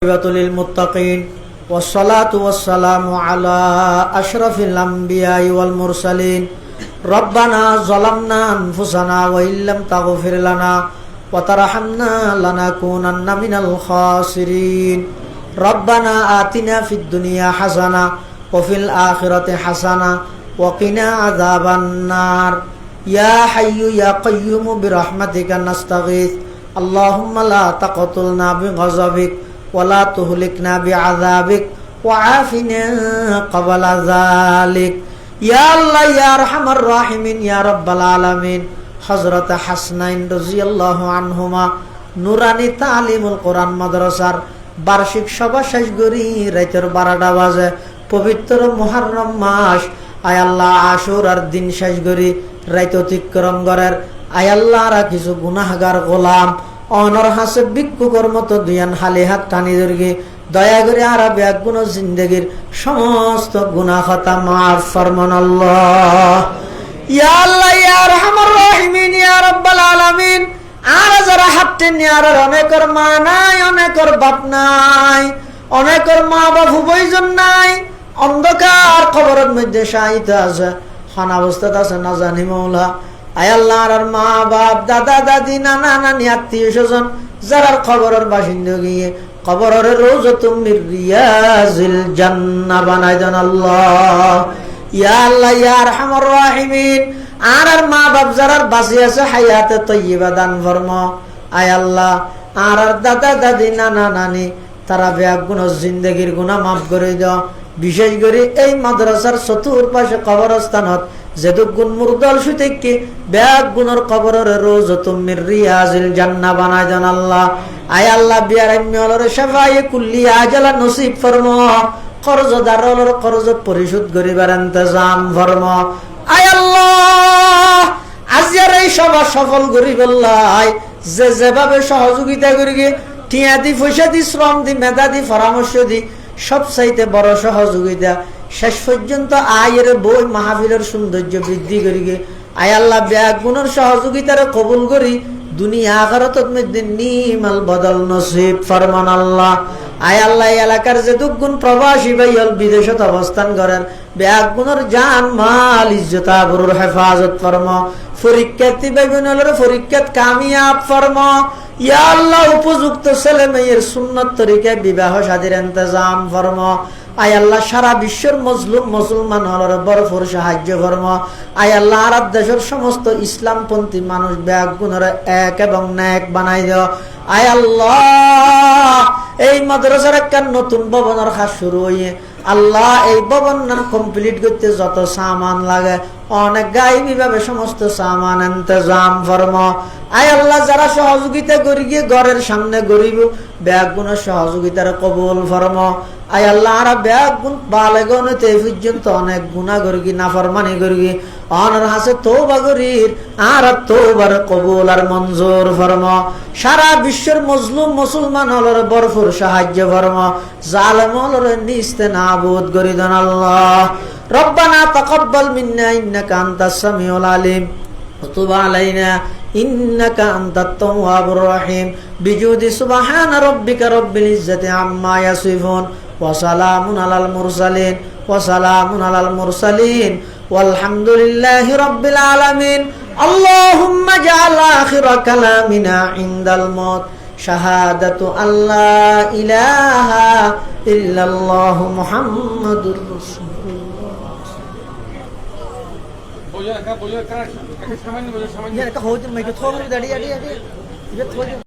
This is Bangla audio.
للمتقين والصلاة والسلام على أشرف الأنبياء والمرسلين ربنا ظلمنا أنفسنا وإن لم تغفر لنا وترحمنا لنكونن من الخاسرين ربنا آتنا في الدنيا حسنة وفي الآخرة حسنة وقنا عذاب النار يا حي يا قيوم برحمتك نستغيث اللهم لا تقتلنا بغضبك ولا تهلكنا بعذابك وعافنا قبل ذلك يا الله يا أرحم الراحمين يا رب العالمين حضرت حسنين رضي الله عنهما নুরানি তালিমুল কোরআন মাদ্রাসার বার্ষিক সভা শেষ করি রাতের 12টা বাজে পবিত্র মুহররম মাস আয় আল্লাহ আশুরার দিন শেষ করি রাত অতিক্রম করার আয় আল্লাহরা কিছু গুনাহগার গোলাম অনর হাসে ভিক্ষুকের মতো দুয়ান হালি হাত টানি ধরে দয়া করে আর বেগুন জিন্দেগির সমস্ত গুনাহ খাতা মাফ ফরমান আল্লাহ ইয়া আল্লাহ ইয়া আরহামার রাহিমিন ইয়া রাব্বাল আলামিন আর যারা হাতে নিয়ার অনেকের মা নাই অনেকের বাপ নাই অনেকের মা বাপ উভয়জন নাই অন্ধকার কবরের মধ্যে শায়িত আছে খান অবস্থাতে আছে না জানি মওলা আয় আল্লাহর মা বাপ দাদা দাদি নানা নানি আত্মীয় স্বজন যারা কবরের বাসিন্দা গিয়ে কবরের রওজাতুম মির রিয়াজিল জান্নাহ বানাই দেন আল্লাহ ইয়া আল্লাহ ইয়া আরহামার রাহিমিন আর মা বাপ যারা বাঁচি আছে হায়াতে তয়্যিবা দান ফরমা আয় আল্লাহ আর দাদা দাদি নানা নানি তারা বেগুন জিন্দেগির গুনাহ মাফ করে দাও বিশেষ করে এই মাদ্রাসার চতুর্পাশে কবরস্থানত যেদুগুন মুরদল সুতেকে বেগুনের কবরের রওজাতুম মির রিয়াজিল জান্নাহ বানাই দেন আল্লাহ আয় আল্লাহ বিয়ারাম্যলর শাফায়ে কুল্লি আজালা নসিব ফরমা কর্জদারর কর্জ পরিশোধ করিবার ইন্তজাম ফরমা আয় আল্লাহ আজকের এই সভা সফল করি বললাই যে যেভাবে সহযোগিতা করি টিয়া দি পয়সা দি শ্রম দি মেধা দি পরামর্শ দি সব চাইতে বড় সহযোগিতা শেষ পর্যন্ত আয়ের বই মাহফিলের সৌন্দর্য বৃদ্ধি করি আয় আল্লাহ বেগুনের সহযোগিতার কবুল করি দুনিয়া আখিরাতের মধ্যে নিমাল বদল নসিব ফরমান আল্লাহ আয় আল্লাহ এলাকার যে দুগুণ প্রবাসী ভাইল বিদেশত অবস্থান করেন বেগুনের জান মাল ইজ্জত আবরুর হেফাজত ফরমা পরীক্ষার্থী ভাইবোনেদের পরীক্ষাত কামিয়াব ফরমা ইয়া আল্লাহ উপযুক্ত ছেলে মেয়ের সুন্নত তরিকায় বিবাহ শাদীর ইন্তজাম ফরমা আয় আল্লাহ সারা বিশ্বের মজলুম মুসলমান হলর বরফর সাহায্য ফরমা আয় আল্লাহ আরব দেশের সমস্ত ইসলামপন্থী মানুষ বেগুনের এক এবং নেক বানাই দাও আয় আল্লাহ এই মাদ্রাসার একটা নতুন ভবনের কাজ শুরু হয়ে আল্লাহ এই ভবন কমপ্লিট করতে যত সামান লাগে অনেক গাইবী ভাবে সমস্ত সামান ইন্তজাম ফরমা আয় আল্লাহ যারা সহযোগিতা করি গিয়ে ঘরের সামনে গরিব বেগুনের সহযোগিতার কবুল ফরমা আয় আল্লাহ আর বেগুন বালেগনতে পর্যন্ত অনেক গুনাহ করি নাফরমানি করি অনর হাসে তওবা করি আর তওবার কবুল আর মঞ্জুর ফরমা সারা বিশ্বের মজলুম মুসলমান হলর বরফর সাহায্য ফরমা জালেম হলর নিস্তে নাবুদ করি দেন আল্লাহ রব্বানা তাকাব্বাল মিন্না ইন্নাকা আনতাস সামিউল আলিম وتب علينا إنك أنت التواب الرحيم بجود سبحان ربك رب العزة عما يصفون وسلام على المرسلين والحمد لله رب العالمين اللهم اجعل آخر كلامنا عند الموت شهادة أن لا إله إلا الله محمد رسول الله